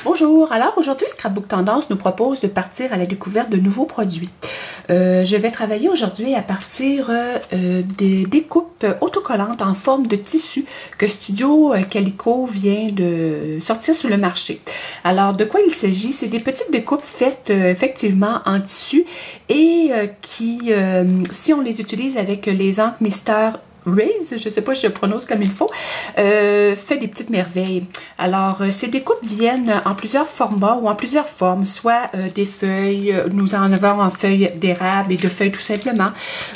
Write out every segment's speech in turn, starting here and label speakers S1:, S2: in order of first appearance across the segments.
S1: Bonjour, alors aujourd'hui Scrapbook Tendance nous propose de partir à la découverte de nouveaux produits. Je vais travailler aujourd'hui à partir des découpes autocollantes en forme de tissu que Studio Calico vient de sortir sur le marché. Alors de quoi il s'agit? C'est des petites découpes faites effectivement en tissu et qui, si on les utilise avec les encres Mister Raise, je ne sais pas si je prononce comme il faut, fait des petites merveilles. Alors, ces découpes viennent en plusieurs formats ou en plusieurs formes, soit des feuilles, nous en avons en feuilles d'érable et de feuilles tout simplement,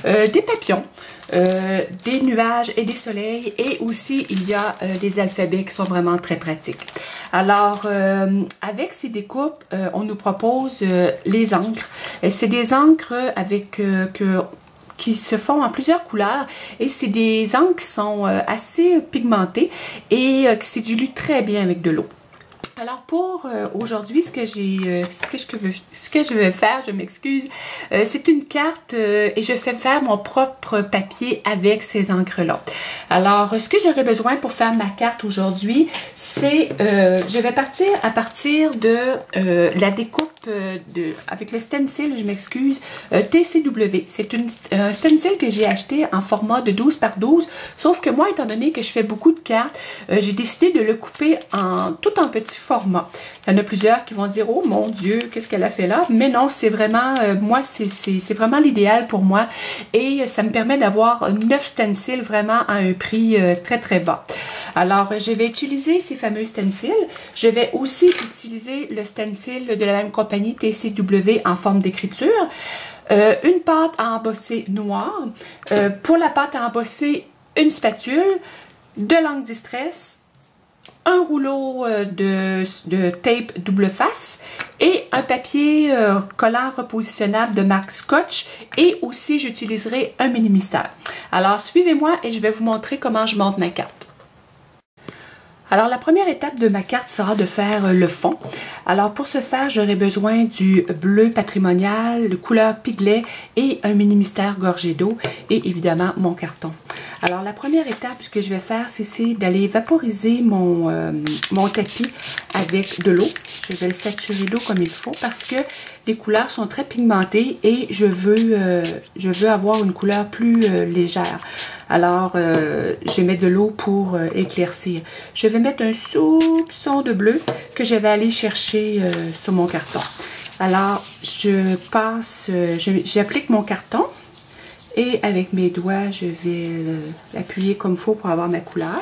S1: des papillons, des nuages et des soleils, et aussi il y a des alphabets qui sont vraiment très pratiques. Alors, avec ces découpes, on nous propose les encres. C'est des encres avec qui se font en plusieurs couleurs et c'est des encres qui sont assez pigmentées et qui se diluent très bien avec de l'eau. Alors pour aujourd'hui, ce que je vais faire, je m'excuse, c'est une carte et je fais faire mon propre papier avec ces encres-là. Alors, ce que j'aurais besoin pour faire ma carte aujourd'hui, c'est, je vais partir à partir de la découpe avec le stencil, je m'excuse, TCW. C'est un stencil que j'ai acheté en format de 12 par 12, sauf que moi, étant donné que je fais beaucoup de cartes, j'ai décidé de le couper tout en petits format. Il y en a plusieurs qui vont dire « Oh mon Dieu, qu'est-ce qu'elle a fait là? » Mais non, c'est vraiment, moi, c'est vraiment l'idéal pour moi et ça me permet d'avoir 9 stencils vraiment à un prix très très bas. Alors, je vais utiliser ces fameux stencils. Je vais aussi utiliser le stencil de la même compagnie TCW en forme d'écriture. Une pâte à embosser noire. Pour la pâte à embosser, une spatule, de l'encre Distress, un rouleau de tape double face et un papier collant repositionnable de marque Scotch, et aussi j'utiliserai un mini mystère. Alors suivez-moi et je vais vous montrer comment je monte ma carte. Alors la première étape de ma carte sera de faire le fond. Alors pour ce faire, j'aurai besoin du bleu patrimonial de couleur piglet et un mini mystère gorgé d'eau et évidemment mon carton. Alors la première étape, ce que je vais faire, c'est d'aller vaporiser mon tapis avec de l'eau. Je vais le saturer d'eau comme il faut parce que les couleurs sont très pigmentées et je veux avoir une couleur plus légère. Alors, je mets de l'eau pour éclaircir. Je vais mettre un soupçon de bleu que je vais aller chercher sur mon carton. Alors, j'applique mon carton et avec mes doigts, je vais l'appuyer comme il faut pour avoir ma couleur.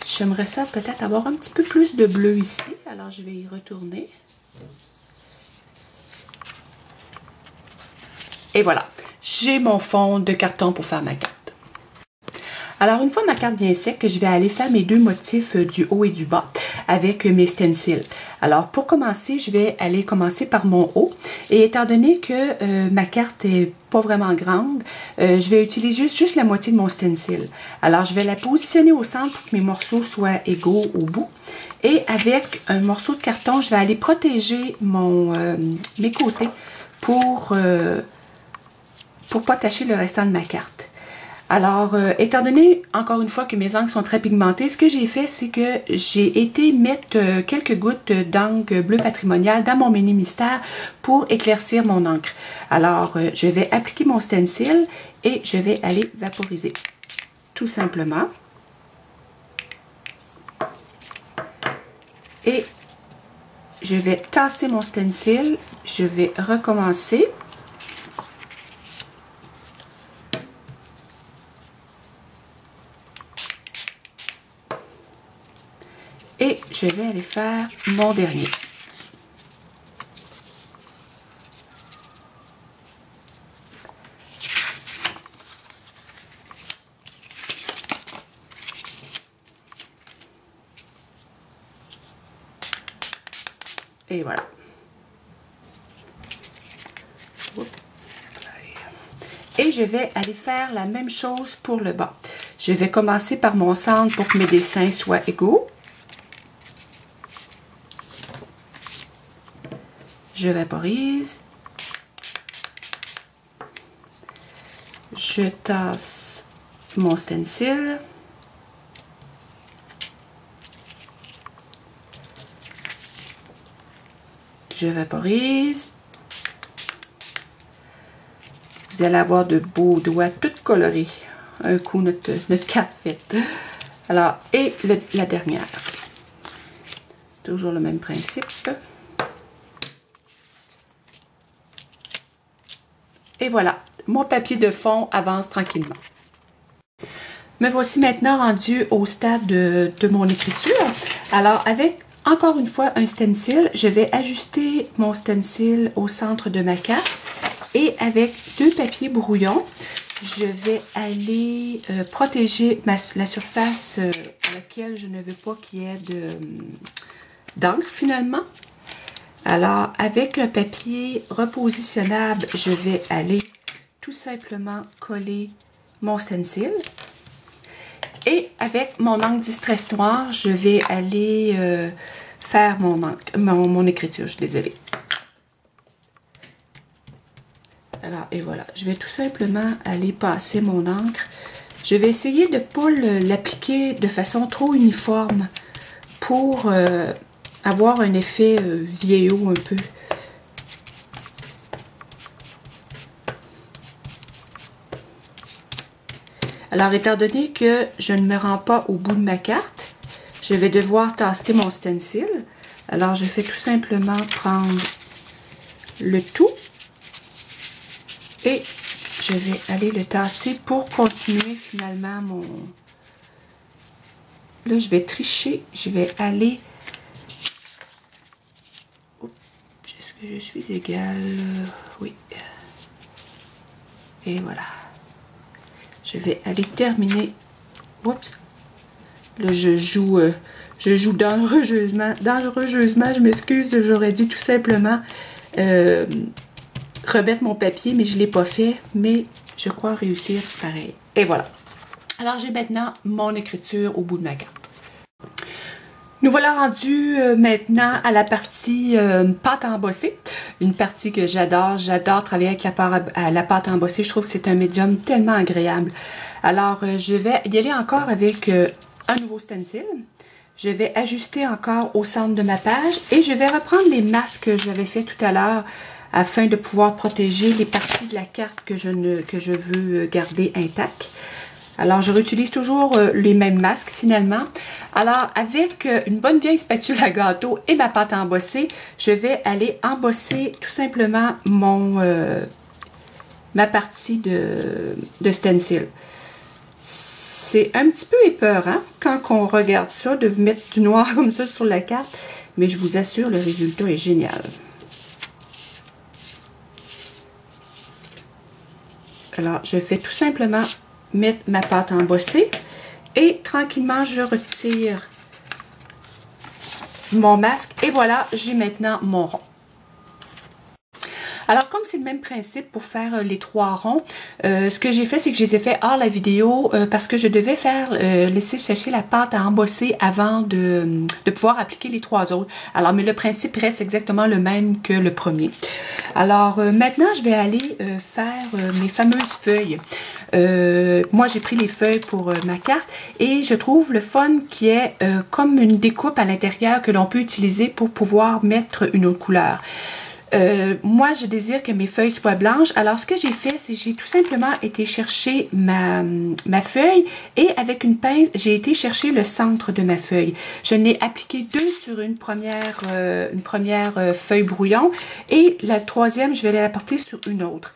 S1: J'aimerais ça peut-être avoir un petit peu plus de bleu ici. Alors, je vais y retourner. Et voilà, j'ai mon fond de carton pour faire ma carte. Alors, une fois ma carte bien sec, je vais aller faire mes deux motifs du haut et du bas avec mes stencils. Alors, pour commencer, je vais aller commencer par mon haut. Et étant donné que ma carte est pas vraiment grande, je vais utiliser juste la moitié de mon stencil. Alors, je vais la positionner au centre pour que mes morceaux soient égaux au bout. Et avec un morceau de carton, je vais aller protéger mes côtés pour pas tacher le restant de ma carte. Alors, étant donné, encore une fois, que mes encres sont très pigmentées, ce que j'ai fait, c'est que j'ai été mettre quelques gouttes d'encre bleu patrimonial dans mon mini mystère pour éclaircir mon encre. Alors, je vais appliquer mon stencil et je vais aller vaporiser. Tout simplement. Et je vais tasser mon stencil. Je vais recommencer. Et je vais aller faire mon dernier. Et voilà. Et je vais aller faire la même chose pour le bas. Je vais commencer par mon centre pour que mes dessins soient égaux. Je vaporise. Je tasse mon stencil. je vaporise. Vous allez avoir de beaux doigts tout colorés. Un coup, notre carte faite. Alors, et la dernière. Toujours le même principe. Et voilà, mon papier de fond avance tranquillement. Me voici maintenant rendu au stade de mon écriture. Alors, avec encore une fois un stencil, je vais ajuster mon stencil au centre de ma carte. Et avec deux papiers brouillons, je vais aller protéger la surface à laquelle je ne veux pas qu'il y ait d'encre finalement. Alors, avec un papier repositionnable, je vais aller tout simplement coller mon stencil. Et avec mon encre Distress Noire, je vais aller faire mon écriture, je suis désolée. Alors, et voilà, je vais tout simplement aller passer mon encre. Je vais essayer de ne pas l'appliquer de façon trop uniforme pour avoir un effet vieillot un peu. Alors, étant donné que je ne me rends pas au bout de ma carte, je vais devoir tasser mon stencil. Alors, je fais tout simplement prendre le tout et je vais aller le tasser pour continuer finalement mon... Là, je vais tricher, je vais aller... Est-ce que je suis égale? Oui. Et voilà. Je vais aller terminer. Oups. Là, je joue dangereusement. Dangereusement, je m'excuse. J'aurais dû tout simplement remettre mon papier, mais je ne l'ai pas fait. Mais je crois réussir pareil. Et voilà. Alors, j'ai maintenant mon écriture au bout de ma carte. Nous voilà rendus maintenant à la partie pâte à embosser. Une partie que j'adore. J'adore travailler avec la pâte à embosser. Je trouve que c'est un médium tellement agréable. Alors, je vais y aller encore avec un nouveau stencil. Je vais ajuster encore au centre de ma page. Et je vais reprendre les masques que j'avais fait tout à l'heure afin de pouvoir protéger les parties de la carte que je veux garder intactes. Alors, je réutilise toujours les mêmes masques finalement. Alors, avec une bonne vieille spatule à gâteau et ma pâte à embosser, je vais aller embosser tout simplement ma partie de stencil. C'est un petit peu épeurant quand on regarde ça, de mettre du noir comme ça sur la carte, mais je vous assure, le résultat est génial. Alors, je fais tout simplement mettre ma pâte à embosser et tranquillement je retire mon masque et voilà, j'ai maintenant mon rond. Alors, comme c'est le même principe pour faire les 3 ronds, ce que j'ai fait, c'est que je les ai fait hors la vidéo parce que je devais laisser sécher la pâte à embosser avant de pouvoir appliquer les 3 autres. Alors, mais le principe reste exactement le même que le premier. Alors, maintenant, je vais aller faire mes fameuses feuilles. Moi, j'ai pris les feuilles pour ma carte et je trouve le fun qui est comme une découpe à l'intérieur que l'on peut utiliser pour pouvoir mettre une autre couleur. Moi, je désire que mes feuilles soient blanches. Alors, ce que j'ai fait, c'est que j'ai tout simplement été chercher ma feuille et avec une pince, j'ai été chercher le centre de ma feuille. Je n'ai appliqué 2 sur une première feuille brouillon et la troisième, je vais l'apporter sur une autre.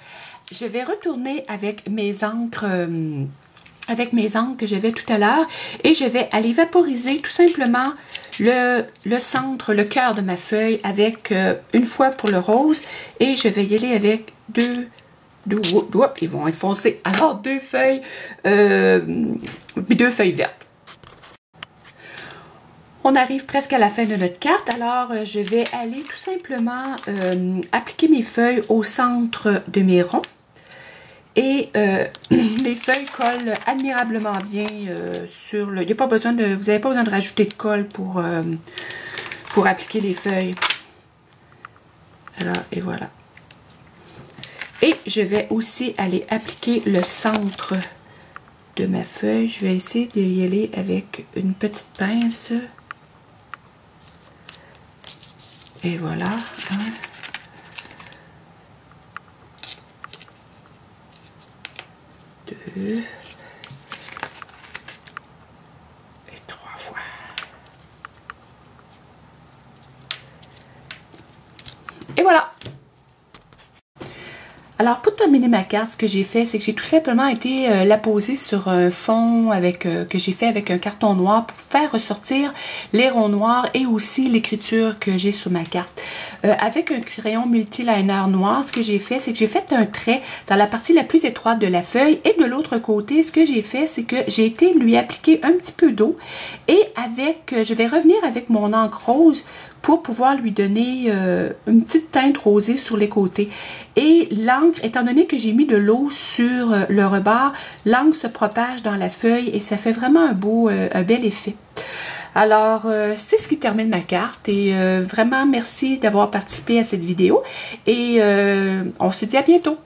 S1: Je vais retourner avec mes encres... que j'avais tout à l'heure et je vais aller vaporiser tout simplement le centre, le cœur de ma feuille avec une fois pour le rose et je vais y aller avec deux ils vont enfoncer, alors 2 feuilles vertes. On arrive presque à la fin de notre carte, alors je vais aller tout simplement appliquer mes feuilles au centre de mes ronds. Et les feuilles collent admirablement bien sur le... Il n'y a pas besoin de... Vous n'avez pas besoin de rajouter de colle pour appliquer les feuilles. Alors, et voilà. Et je vais aussi aller appliquer le centre de ma feuille. Je vais essayer d'y aller avec une petite pince. Et voilà. 1, 2 et 3 fois. Et voilà. Alors, pour terminer ma carte, ce que j'ai fait, c'est que j'ai tout simplement été la poser sur un fond avec que j'ai fait avec un carton noir pour faire ressortir les ronds noirs et aussi l'écriture que j'ai sur ma carte. Avec un crayon multiliner noir, ce que j'ai fait, c'est que j'ai fait un trait dans la partie la plus étroite de la feuille et de l'autre côté, ce que j'ai fait, c'est que j'ai été lui appliquer un petit peu d'eau et avec, je vais revenir avec mon encre rose pour pouvoir lui donner une petite teinte rosée sur les côtés. Et l'encre, étant donné que j'ai mis de l'eau sur le rebord, l'encre se propage dans la feuille et ça fait vraiment un bel effet. Alors, c'est ce qui termine ma carte et vraiment merci d'avoir participé à cette vidéo et on se dit à bientôt.